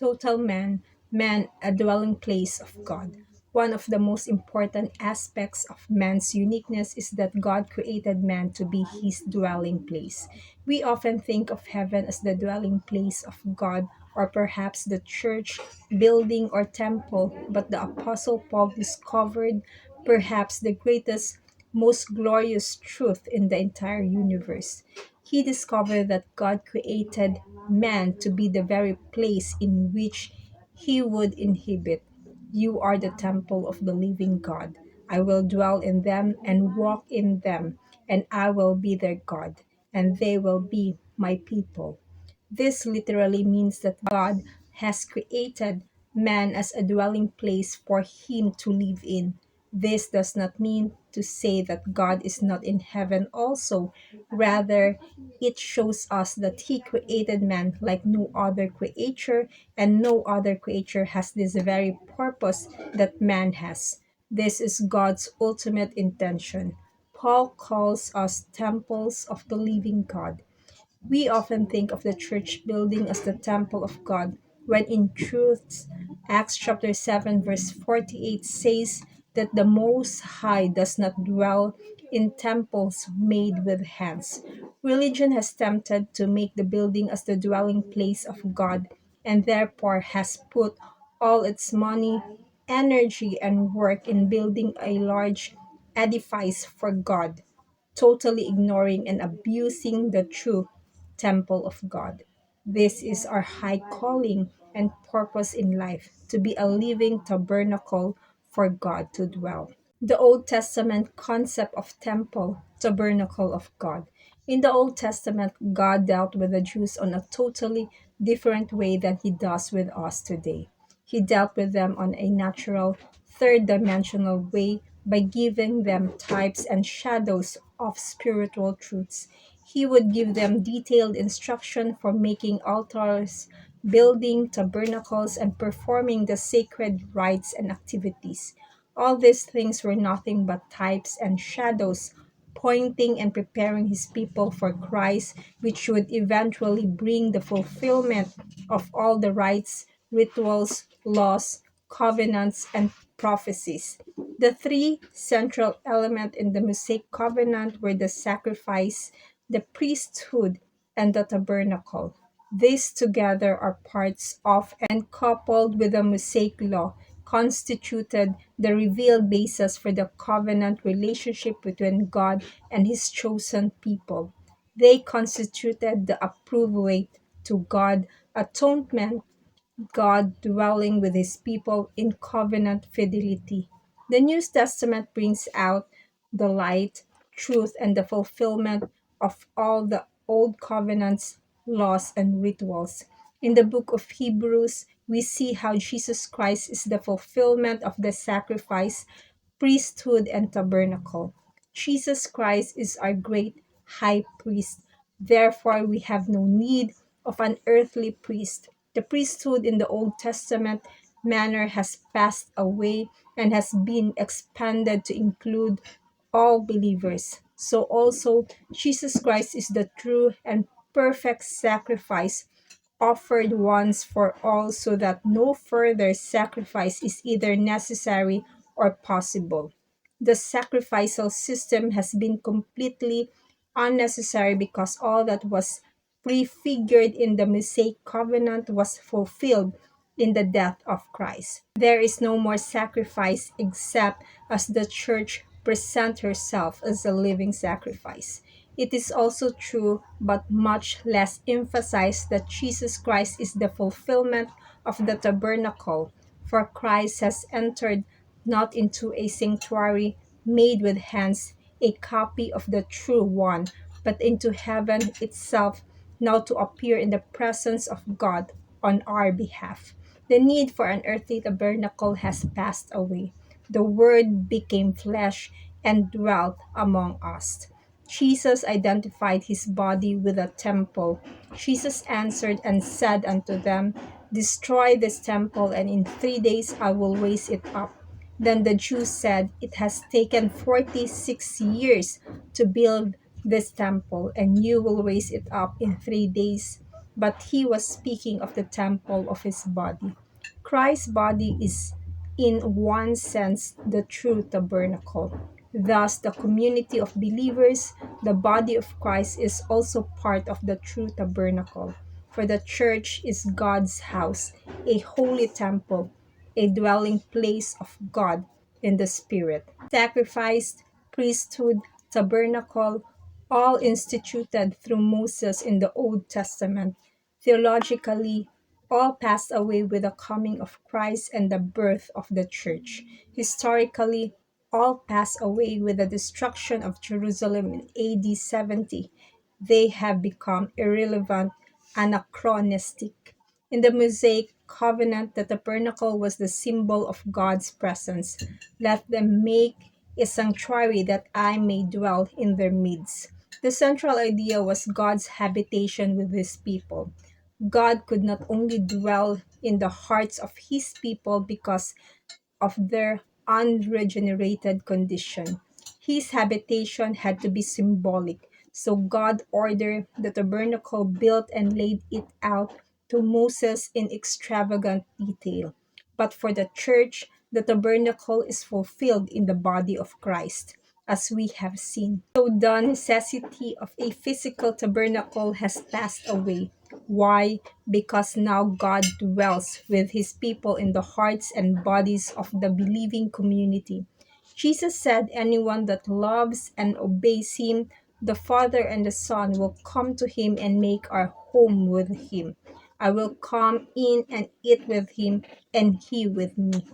Total man a dwelling place of God. One of the most important aspects of man's uniqueness is that God created man to be his dwelling place. We often think of heaven as the dwelling place of God, or perhaps the church, building, or temple, but the Apostle Paul discovered perhaps the greatest, most glorious truth in the entire universe. He discovered that God created man to be the very place in which he would inhabit. You are the temple of the living God. I will dwell in them and walk in them, and I will be their God, and they will be my people. This literally means that God has created man as a dwelling place for him to live in. This does not mean to say that God is not in heaven also. Rather, it shows us that he created man like no other creature, and no other creature has this very purpose that man has. This is God's ultimate intention. Paul calls us temples of the living God. We often think of the church building as the temple of God, when in truth, Acts chapter 7, verse 48 says that the Most High does not dwell in temples made with hands. Religion has tempted to make the building as the dwelling place of God, and therefore has put all its money, energy, and work in building a large edifice for God, totally ignoring and abusing the true temple of God. This is our high calling and purpose in life, to be a living tabernacle for God to dwell. The Old Testament concept of temple, tabernacle of God. In the Old Testament, God dealt with the Jews on a totally different way than he does with us today. He dealt with them on a natural, third dimensional way by giving them types and shadows of spiritual truths. He would give them detailed instruction for making altars, building tabernacles, and performing the sacred rites and activities. All these things were nothing but types and shadows, pointing and preparing his people for Christ, which would eventually bring the fulfillment of all the rites, rituals, laws, covenants, and prophecies. The three central elements in the Mosaic covenant were the sacrifice, the priesthood, and the tabernacle. These together are parts of and coupled with the Mosaic law constituted the revealed basis for the covenant relationship between God and his chosen people. They constituted the approved way to God, atonement, God dwelling with his people in covenant fidelity. The New Testament brings out the light, truth, and the fulfillment of all the old covenants, laws, and rituals. In the book of Hebrews, we see how Jesus Christ is the fulfillment of the sacrifice, priesthood, and tabernacle. Jesus Christ is our great high priest. Therefore, we have no need of an earthly priest. The priesthood in the Old Testament manner has passed away and has been expanded to include all believers. So also, Jesus Christ is the true and perfect sacrifice offered once for all, so that no further sacrifice is either necessary or possible. The sacrificial system has been completely unnecessary because all that was prefigured in the Mosaic covenant was fulfilled in the death of Christ. There is no more sacrifice except as the church present herself as a living sacrifice. It is also true, but much less emphasized, that Jesus Christ is the fulfillment of the tabernacle, for Christ has entered not into a sanctuary made with hands, a copy of the true one, but into heaven itself, now to appear in the presence of God on our behalf. The need for an earthly tabernacle has passed away. The Word became flesh and dwelt among us. Jesus identified his body with a temple. Jesus answered and said unto them, Destroy this temple, and in 3 days I will raise it up. Then the Jews said, It has taken 46 years to build this temple, and you will raise it up in 3 days. but he was speaking of the temple of his body. Christ's body is, in one sense, the true tabernacle. Thus, the community of believers, the body of Christ, is also part of the true tabernacle. For the church is God's house, a holy temple, a dwelling place of God in the Spirit. Sacrifice, priesthood, tabernacle, all instituted through Moses in the Old Testament. Theologically, all passed away with the coming of Christ and the birth of the church. Historically, all passed away with the destruction of Jerusalem in AD 70. They have become irrelevant, anachronistic. In the Mosaic covenant, the tabernacle was the symbol of God's presence. Let them make a sanctuary that I may dwell in their midst. The central idea was God's habitation with his people. God could not only dwell in the hearts of his people because of their unregenerated condition. His habitation had to be symbolic, so God ordered the tabernacle built and laid it out to Moses in extravagant detail. But for the church, the tabernacle is fulfilled in the body of Christ, as we have seen. So the necessity of a physical tabernacle has passed away. Why? Because now God dwells with his people in the hearts and bodies of the believing community. Jesus said, anyone that loves and obeys him, the Father and the Son will come to him and make our home with him. I will come in and eat with him, and he with me.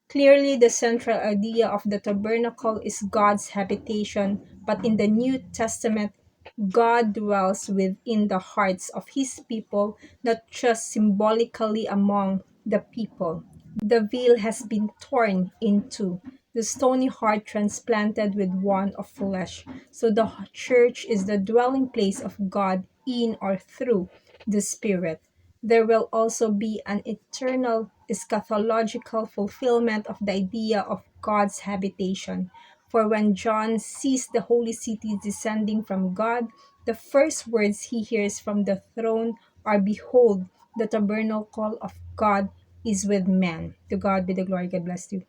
Clearly, the central idea of the tabernacle is God's habitation, but in the New Testament, God dwells within the hearts of his people, not just symbolically among the people. The veil has been torn in two, the stony heart transplanted with one of flesh. So the church is the dwelling place of God in or through the Spirit. There will also be an eternal eschatological fulfillment of the idea of God's habitation. For when John sees the holy city descending from God, the first words he hears from the throne are, behold, the tabernacle of God is with man. To God be the glory. God bless you.